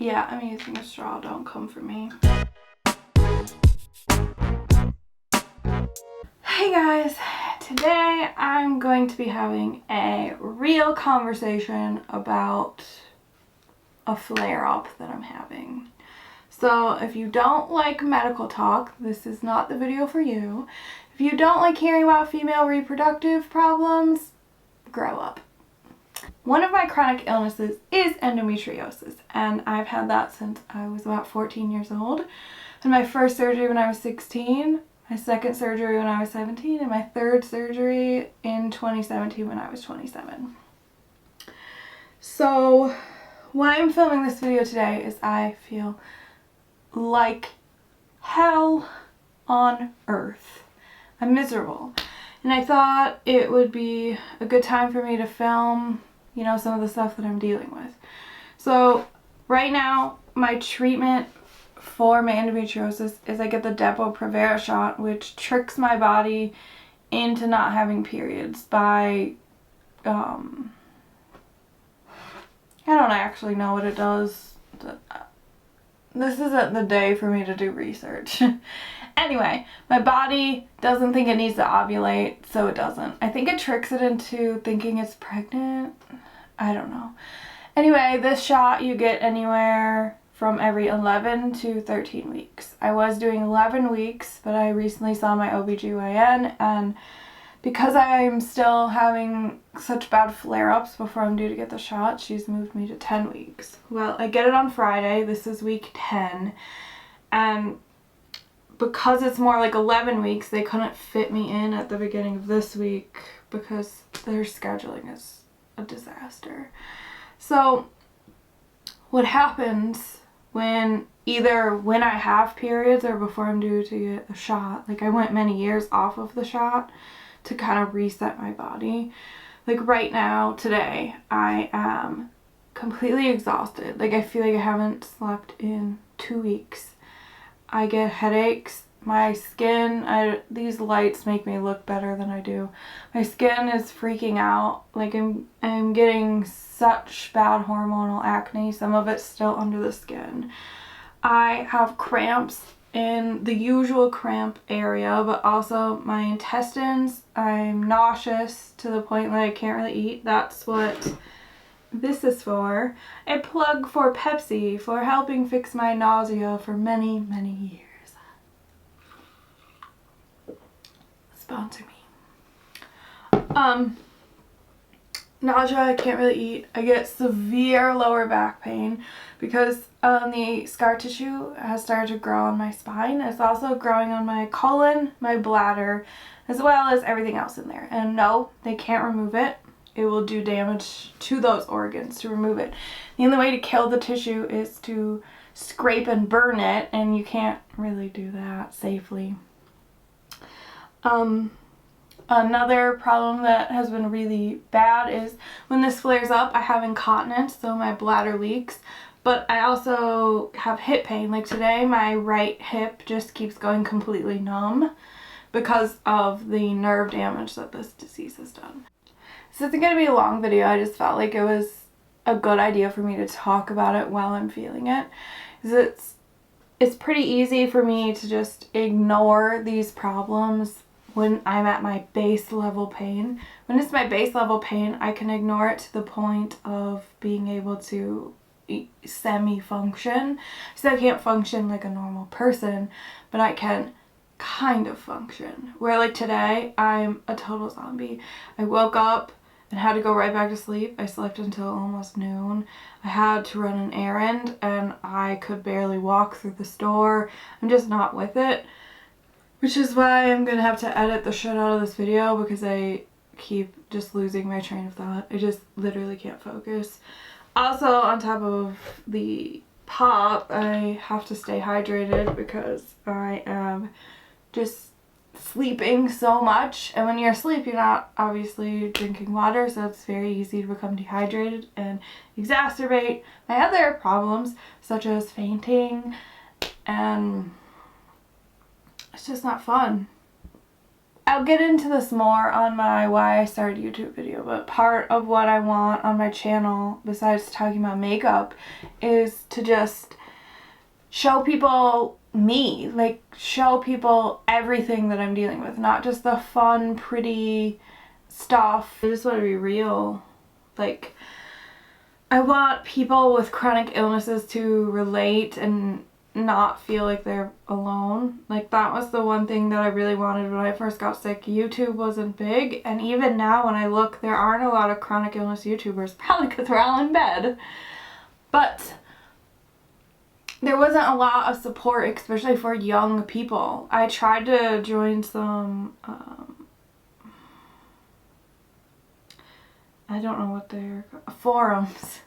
Yeah, I'm using a straw. Don't come for me. Hey guys, today I'm going to be having a real conversation about a flare-up that I'm having. So if you don't like medical talk, this is not the video for you. If you don't like hearing about female reproductive problems, grow up. One of my chronic illnesses is endometriosis, and I've had that since I was about 14 years old. And my first surgery when I was 16, my second surgery when I was 17, and my third surgery in 2017 when I was 27. So why I'm filming this video today is I feel like hell on earth. I'm miserable. And I thought it would be a good time for me to film, you know, some of the stuff that I'm dealing with. So right now, my treatment for my endometriosis is I get the Depo-Provera shot, which tricks my body into not having periods by, I don't actually know what it does. This isn't the day for me to do research. Anyway, my body doesn't think it needs to ovulate, so it doesn't. I think it tricks it into thinking it's pregnant. I don't know. Anyway, this shot you get anywhere from every 11 to 13 weeks. I was doing 11 weeks, but I recently saw my OBGYN, and because I'm still having such bad flare-ups before I'm due to get the shot, she's moved me to 10 weeks. Well, I get it on Friday. This is week 10. And because it's more like 11 weeks, they couldn't fit me in at the beginning of this week because their scheduling is a disaster. So what happens when I have periods or before I'm due to get a shot, like I went many years off of the shot to kind of reset my body. Like right now, today, I am completely exhausted. Like I feel like I haven't slept in 2 weeks. I get headaches. My skin, these lights make me look better than I do. My skin is freaking out. Like I'm getting such bad hormonal acne. Some of it's still under the skin. I have cramps in the usual cramp area, but also my intestines. I'm nauseous to the point that I can't really eat. That's what this is for. A plug for Pepsi for helping fix my nausea for many, many years. Sponsor me. Nausea, I can't really eat. I get severe lower back pain because the scar tissue has started to grow on my spine. It's also growing on my colon, my bladder, as well as everything else in there. And no, they can't remove it. It will do damage to those organs to remove it. The only way to kill the tissue is to scrape and burn it, and you can't really do that safely. Another problem that has been really bad is when this flares up, I have incontinence, so my bladder leaks, but I also have hip pain. Like today, my right hip just keeps going completely numb because of the nerve damage that this disease has done. This isn't going to be a long video. I just felt like it was a good idea for me to talk about it while I'm feeling it. It's pretty easy for me to just ignore these problems when I'm at my base level pain. When it's my base level pain, I can ignore it to the point of being able to semi-function. So I can't function like a normal person, but I can kind of function. Where like today, I'm a total zombie. I woke up and had to go right back to sleep. I slept until almost noon. I had to run an errand and I could barely walk through the store. I'm just not with it. Which is why I'm gonna have to edit the shit out of this video because I keep just losing my train of thought. I just literally can't focus. Also, on top of the pop, I have to stay hydrated because I am just sleeping so much. And when you're asleep, you're not obviously drinking water, so it's very easy to become dehydrated and exacerbate my other problems, such as fainting, and it's just not fun. I'll get into this more on my why I started YouTube video, but part of what I want on my channel, besides talking about makeup, is to just show people me, like show people everything that I'm dealing with, not just the fun, pretty stuff. I just want to be real. Like, I want people with chronic illnesses to relate and not feel like they're alone. Like, that was the one thing that I really wanted when I first got sick. YouTube wasn't big, and even now when I look, there aren't a lot of chronic illness YouTubers, probably because we're all in bed. But there wasn't a lot of support, especially for young people. I tried to join some, I don't know what they're called, forums.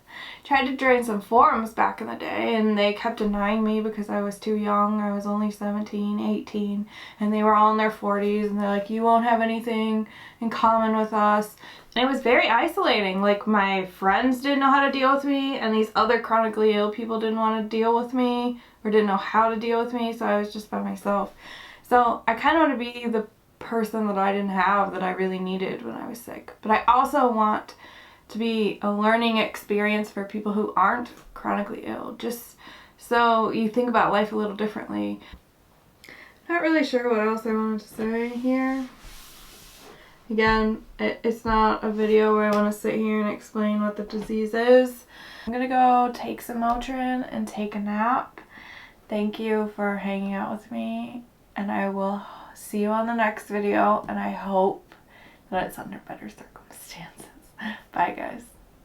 Tried to join some forums back in the day, and they kept denying me because I was too young. I was only 17, 18, and they were all in their 40s, and they're like, you won't have anything in common with us. And it was very isolating. Like, my friends didn't know how to deal with me, and these other chronically ill people didn't want to deal with me, or didn't know how to deal with me, so I was just by myself. So I kind of want to be the person that I didn't have, that I really needed when I was sick. But I also want to be a learning experience for people who aren't chronically ill, just so you think about life a little differently. Not really sure what else I wanted to say here. Again, it's not a video where I want to sit here and explain what the disease is. I'm gonna go take some Motrin and take a nap. Thank you for hanging out with me, and I will see you on the next video, and I hope that it's under better circumstances. Bye, guys.